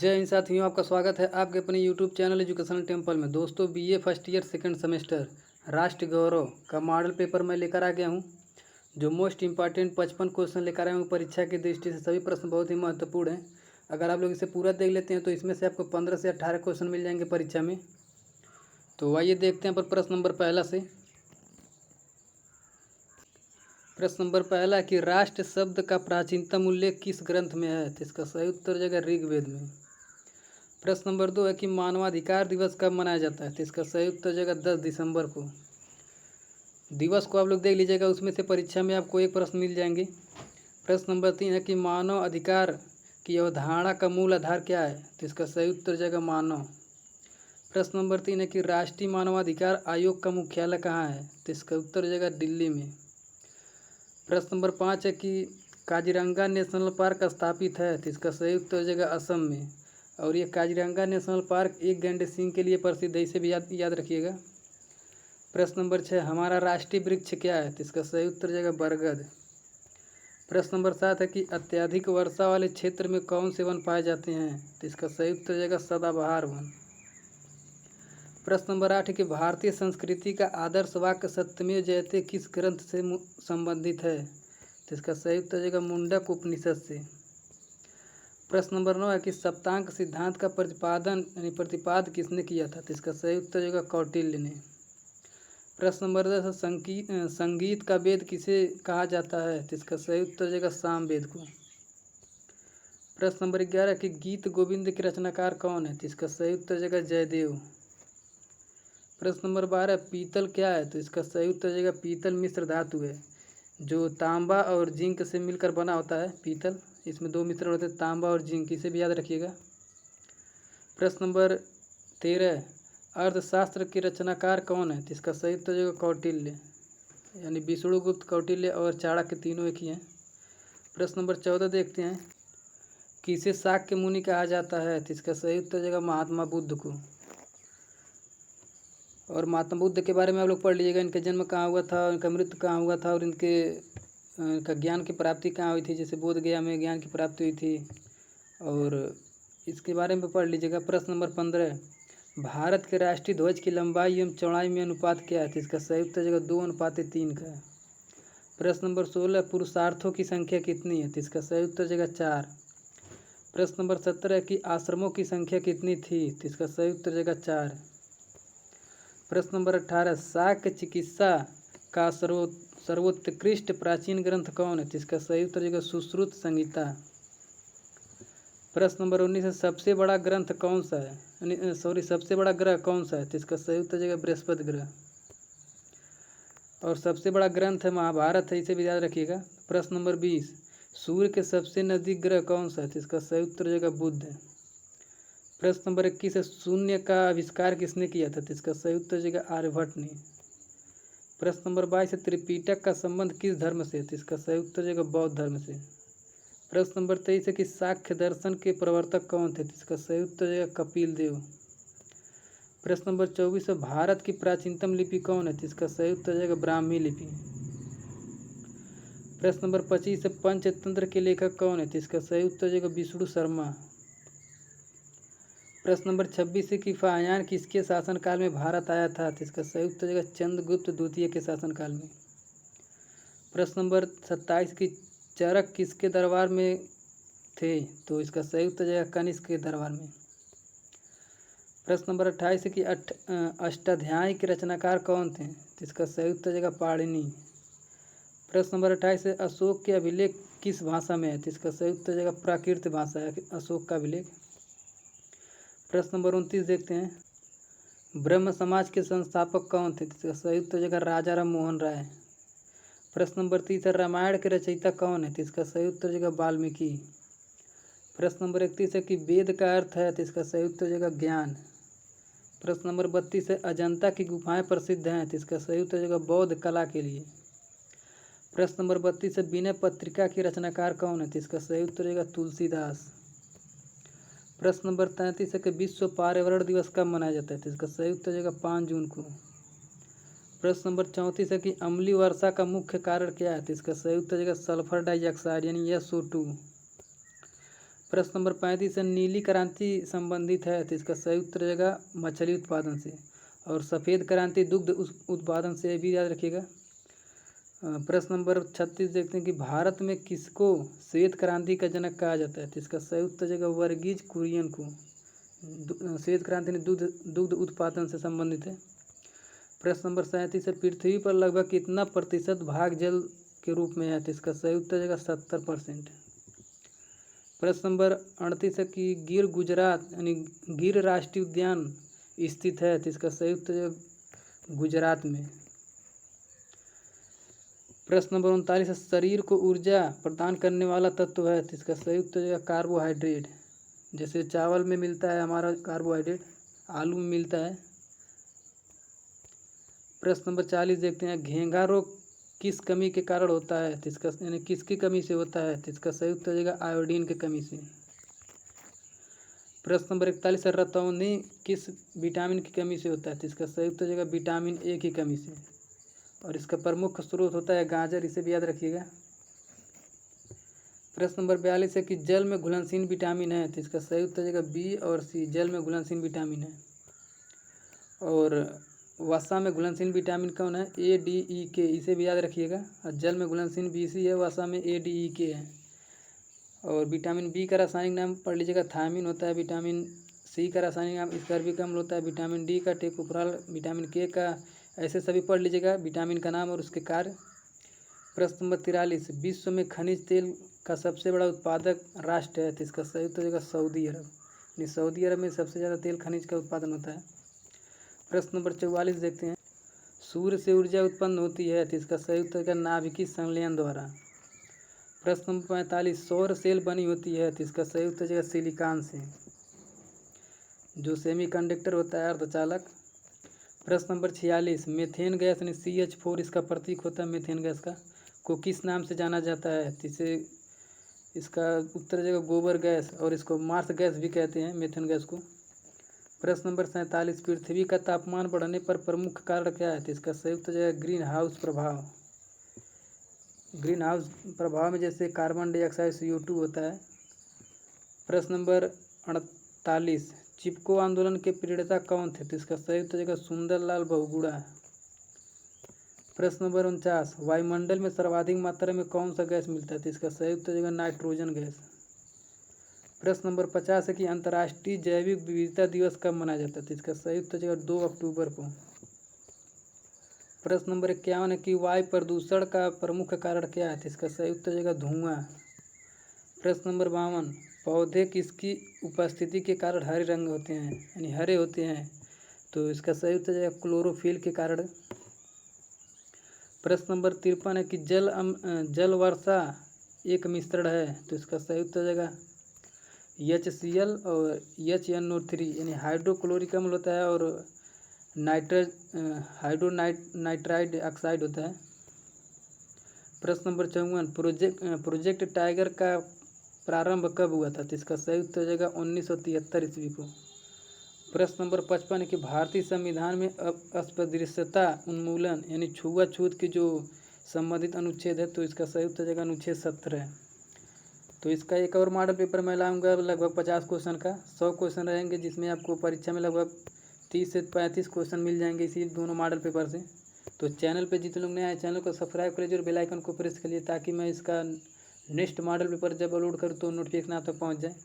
जय हिंद साथियों, आपका स्वागत है आपके अपने यूट्यूब चैनल एजुकेशनल टेम्पल में। दोस्तों, BA first year second semester राष्ट्र गौरव का मॉडल पेपर मैं लेकर आ गया हूं। जो मोस्ट इंपॉर्टेंट 55 क्वेश्चन लेकर आया हूं परीक्षा की दृष्टि से। सभी प्रश्न बहुत ही महत्वपूर्ण हैं। अगर आप लोग इसे पूरा देख लेते हैं तो इसमें से आपको 15 से 18 क्वेश्चन मिल जाएंगे परीक्षा में। तो आइए देखते हैं पर प्रश्न नंबर पहला से। प्रश्न नंबर पहला कि राष्ट्र शब्द का प्राचीनतम उल्लेख किस ग्रंथ में है? तो इसका सही उत्तर हो जाएगा ऋग्वेद में। प्रश्न नंबर 2 है कि मानवाधिकार दिवस कब मनाया जाता है? तो इसका सही उत्तर हो जाएगा 10 दिसंबर को। दिवस को आप लोग देख लीजिएगा, उसमें से परीक्षा में आपको एक प्रश्न मिल जाएंगे। प्रश्न नंबर 3 है कि मानव अधिकार की अवधारणा का मूल आधार क्या है? तो इसका सही उत्तर हो जाएगा मानव। प्रश्न नंबर 3 है कि राष्ट्रीय मानवाधिकार आयोग का मुख्यालय कहाँ है? तो इसका उत्तर हो जाएगा दिल्ली में। प्रश्न नंबर 5 है कि काजीरंगा नेशनल पार्क स्थापित है? तो इसका सही उत्तर हो जाएगा असम में। और ये काजीरंगा नेशनल पार्क एक गैंडे सिंह के लिए प्रसिद्ध है, इसे भी याद रखिएगा। प्रश्न नंबर 6 हमारा राष्ट्रीय वृक्ष क्या है? तो इसका सही उत्तर हो जाएगा बरगद। प्रश्न नंबर 7 है कि अत्यधिक वर्षा वाले क्षेत्र में कौन से वन पाए जाते हैं? तो इसका सही उत्तर हो जाएगा सदाबहार वन। प्रश्न नंबर 8 है कि भारतीय संस्कृति का आदर्श वाक्य सत्यमेव जयते किस ग्रंथ से संबंधित है? तो इसका सही उत्तर हो जाएगा मुंडक उपनिषद से। प्रश्न नंबर 9 है कि सप्तांक सिद्धांत का प्रतिपाद किसने किया था? तो इसका सही उत्तर हो जाएगा कौटिल्य ने। प्रश्न नंबर 10 है संगीत का वेद किसे कहा जाता है? तो इसका सही उत्तर हो जाएगा सामवेद को। प्रश्न नंबर 11 कि गीत गोविंद के रचनाकार कौन है? तो इसका सही उत्तर हो जाएगा जयदेव। प्रश्न नंबर 12 पीतल क्या है? तो इसका सही उत्तर हो जाएगा पीतल मिश्र धातु है, जो तांबा और जिंक से मिलकर बना होता है पीतल। इसमें दो मिश्रण होते हैं, तांबा और जिंक, इसे भी याद रखिएगा। प्रश्न नंबर 13 अर्थशास्त्र के रचनाकार कौन है? तो इसका सही उत्तर हो जाएगा कौटिल्य, यानी विष्णुगुप्त, कौटिल्य और चाणक्य तीनों एक ही हैं। प्रश्न नंबर 14 देखते हैं, किसे शाक्य मुनि कहा जाता है? तो इसका सही उत्तर हो जाएगा महात्मा बुद्ध को। और महात्मा बुद्ध के बारे में आप लोग पढ़ लीजिएगा, इनका जन्म कहाँ हुआ था, इनका मृत्यु कहाँ हुआ था, और इनका ज्ञान की प्राप्ति कहाँ हुई थी। जैसे बोध गया में ज्ञान की प्राप्ति हुई थी, और इसके बारे में पढ़ लीजिएगा। प्रश्न नंबर 15 भारत के राष्ट्रीय ध्वज की लंबाई एवं चौड़ाई में अनुपात क्या है? तो इसका सही उत्तर हो जाएगा 2:3 का। प्रश्न नंबर 16 पुरुषार्थों की संख्या कितनी है? तो इसका सही उत्तर हो जाएगा 4। प्रश्न नंबर 17 कि आश्रमों की संख्या कितनी थी? तो इसका सही उत्तर हो जाएगा 4। प्रश्न नंबर 18 शाक्य चिकित्सा का सर्वोत्कृष्ट प्राचीन ग्रंथ कौन है? तो इसका सही उत्तर हो जाएगा सुश्रुत संहिता। प्रश्न नंबर 19 सबसे बड़ा ग्रंथ कौन सा है, सबसे बड़ा ग्रह कौन सा है? तो इसका सही उत्तर हो जाएगा बृहस्पति ग्रह। और सबसे बड़ा ग्रंथ है महाभारत है, इसे भी याद रखिएगा। प्रश्न नंबर 20 सूर्य के सबसे नजदीक ग्रह कौन सा है? तो इसका सही उत्तर हो जाएगा बुध। प्रश्न नंबर 21 शून्य का आविष्कार किसने किया था? तो इसका सही उत्तर हो जाएगा आर्यभट्ट ने। प्रश्न नंबर 22 त्रिपिटक का संबंध किस धर्म से? तो इसका सही उत्तर हो जाएगा बौद्ध धर्म से। प्रश्न नंबर 23 है कि सांख्य दर्शन के प्रवर्तक कौन थे? तो इसका सही उत्तर हो जाएगा कपिल देव। प्रश्न नंबर 24 है भारत की प्राचीनतम लिपि कौन है? तो इसका सही उत्तर हो जाएगा ब्राह्मी लिपि। प्रश्न नंबर 25 है पंचतंत्र के लेखक कौन है? तो इसका सही उत्तर हो जाएगा विष्णु शर्मा। प्रश्न नंबर 26 है कि फाहियान किसके शासनकाल में भारत आया था? तो इसका सही उत्तर हो जाएगा चंद्रगुप्त द्वितीय के शासनकाल में। प्रश्न नंबर 27 की चरक किसके दरबार में थे? तो इसका सही उत्तर हो जाएगा कनिष्क के दरबार में। प्रश्न नंबर 28 की अष्टाध्यायी के रचनाकार कौन थे? तो इसका सही उत्तर हो जाएगा पाणिनि। प्रश्न नंबर 28 अशोक के अभिलेख किस भाषा में है? तो इसका सही उत्तर हो जाएगा प्राकृत भाषा है अशोक का अभिलेख। प्रश्न नंबर 29 देखते हैं, ब्रह्म समाज के संस्थापक कौन थे? तो इसका सही उत्तर हो जाएगा राजा राम मोहन राय। प्रश्न नंबर 30 रामायण के रचयिता कौन है? तो इसका सही उत्तर हो जाएगा वाल्मीकि। प्रश्न नंबर 31 है कि वेद का अर्थ है? तो इसका सही उत्तर हो जाएगा ज्ञान। प्रश्न नंबर 32 है अजंता की गुफाएं प्रसिद्ध हैं? तो इसका सही उत्तर हो जाएगा बौद्ध कला के लिए। प्रश्न नंबर 32 है विनय पत्रिका के रचनाकार कौन है? तो इसका सही उत्तर हो जाएगा तुलसीदास। प्रश्न नंबर 33 है कि विश्व पर्यावरण दिवस कब मनाया जाता है? तो इसका सही उत्तर हो जाएगा 5 जून को। प्रश्न नंबर 34 है कि अम्लीय वर्षा का मुख्य कारण क्या है? तो इसका सही उत्तर हो जाएगा सल्फर डाइऑक्साइड यानी SO2। प्रश्न नंबर 35 है नीली क्रांति संबंधित है तो इसका सही उत्तर रहेगा मछली उत्पादन से। और सफ़ेद क्रांति दुग्ध उत्पादन से, भी याद रखिएगा। प्रश्न नंबर 36 देखते हैं कि भारत में किसको श्वेत क्रांति का जनक कहा जाता है तो इसका सही उत्तर रहेगा वर्गीज कुरियन को। श्वेत क्रांति ने दुग्ध उत्पादन से संबंधित है। प्रश्न नंबर 37 है पृथ्वी पर लगभग कितना प्रतिशत भाग जल के रूप में है तो इसका सही उत्तर रहेगा 70%। प्रश्न नंबर 38 है कि गिर गुजरात यानी गिर राष्ट्रीय उद्यान स्थित है तो इसका सही उत्तर है गुजरात में। प्रश्न नंबर 39 है शरीर को ऊर्जा प्रदान करने वाला तत्व है तो इसका सही उत्तर है कार्बोहाइड्रेट। जैसे चावल में मिलता है हमारा कार्बोहाइड्रेट, आलू में मिलता है। प्रश्न नंबर 40 देखते हैं घेंघा रोग किस कमी के कारण होता है तो इसका यानी किसकी कमी से होता है तो इसका सही उत्तर रहेगा आयोडीन की कमी से। प्रश्न नंबर 41 है रतौंधी किस विटामिन की कमी से होता है तो इसका सही उत्तर रहेगा विटामिन ए की कमी से। और इसका प्रमुख स्रोत होता है गाजर, इसे भी याद रखिएगा। प्रश्न नंबर 42 है कि जल में घुलनशील विटामिन है तो इसका सही उत्तर रहेगा बी और सी, जल में घुलनशील विटामिन है। और वसा में घुलनशील विटामिन कौन है ए डी ई के, इसे भी याद रखिएगा। और जल में घुलनशील बी सी है, वसा में ए डी ई के है। और विटामिन बी का रासायनिक नाम पढ़ लीजिएगा थायमिन होता है। विटामिन सी का रासायनिक नाम स्कर्बिक अम्ल होता है। विटामिन डी का टेकोप्राल, विटामिन के का, ऐसे सभी पढ़ लीजिएगा विटामिन का नाम और उसके कार्य। प्रश्न नंबर 43 विश्व में खनिज तेल का सबसे बड़ा उत्पादक राष्ट्र है तो इसका सही उत्तर होगा सऊदी अरब। सऊदी अरब में सबसे ज़्यादा तेल खनिज का उत्पादन होता है। प्रश्न नंबर 44 देखते हैं सूर्य से ऊर्जा उत्पन्न होती है तो इसका सही उत्तर होगा नाभिकीय संलयन द्वारा। प्रश्न नंबर 45 सौर सेल बनी होती है तो इसका सही उत्तर होगा सिलिकॉन से, जो सेमीकंडक्टर होता है, अर्धचालक। प्रश्न नंबर 46 मेथेन गैस यानी CH4 इसका प्रतीक होता है मेथेन गैस का, को किस नाम से जाना जाता है तो इसे इसका उत्तर जगह गोबर गैस, और इसको मार्स गैस भी कहते हैं मेथेन गैस को। प्रश्न नंबर 47 पृथ्वी का तापमान बढ़ने पर प्रमुख कारण क्या है तो इसका सही उत्तर जगह ग्रीन हाउस प्रभाव। ग्रीन हाउस प्रभाव में जैसे कार्बन डाइऑक्साइड CO2 होता है। प्रश्न नंबर 48 चिपको आंदोलन के प्रणेता कौन थे तो इसका सही उत्तर जगह सुंदरलाल बहुगुणा। प्रश्न नंबर 49 वायुमंडल में सर्वाधिक मात्रा में कौन सा गैस मिलता है तो इसका सही उत्तर जगह नाइट्रोजन गैस। प्रश्न नंबर 50 है कि अंतर्राष्ट्रीय जैविक विविधता दिवस कब मनाया जाता है तो इसका सही उत्तर जगह 2 अक्टूबर को। प्रश्न नंबर 51 है कि वायु प्रदूषण का प्रमुख कारण क्या है तो इसका सही उत्तर जगह धुआं। प्रश्न नंबर 52 पौधे किसकी उपस्थिति के कारण हरे रंग होते हैं यानी हरे होते हैं तो इसका सही उत्तर जगह क्लोरोफिल के कारण। प्रश्न नंबर 53 है कि जल वर्षा एक मिश्रण है तो इसका सही उत्तर जगह HCl और HNO3 यानी हाइड्रोक्लोरिक अम्ल होता है और नाइट्राइड ऑक्साइड होता है। प्रश्न नंबर 54 प्रोजेक्ट टाइगर का प्रारंभ कब हुआ था तो इसका सही उत्तर जगह 1973 ईस्वी को। प्रश्न नंबर 55 कि भारतीय संविधान में अस्पृश्यता उन्मूलन यानी छुआछूत की जो संबंधित अनुच्छेद है तो इसका सही उत्तर जगह अनुच्छेद 17 है। तो इसका एक और मॉडल पेपर मैं लाऊंगा लगभग 50 क्वेश्चन का, 100 क्वेश्चन रहेंगे जिसमें आपको परीक्षा में लगभग 30 से 35 क्वेश्चन मिल जाएंगे इसी दोनों मॉडल पेपर से। तो चैनल पे जितने लोग नए आए चैनल को सब्सक्राइब कर लीजिए और बेल आइकन को प्रेस करिए ताकि मैं इसका नेक्स्ट मॉडल पेपर जब अपलोड करूँ तो नोटिफिकेशन आप तक पहुँच जाए।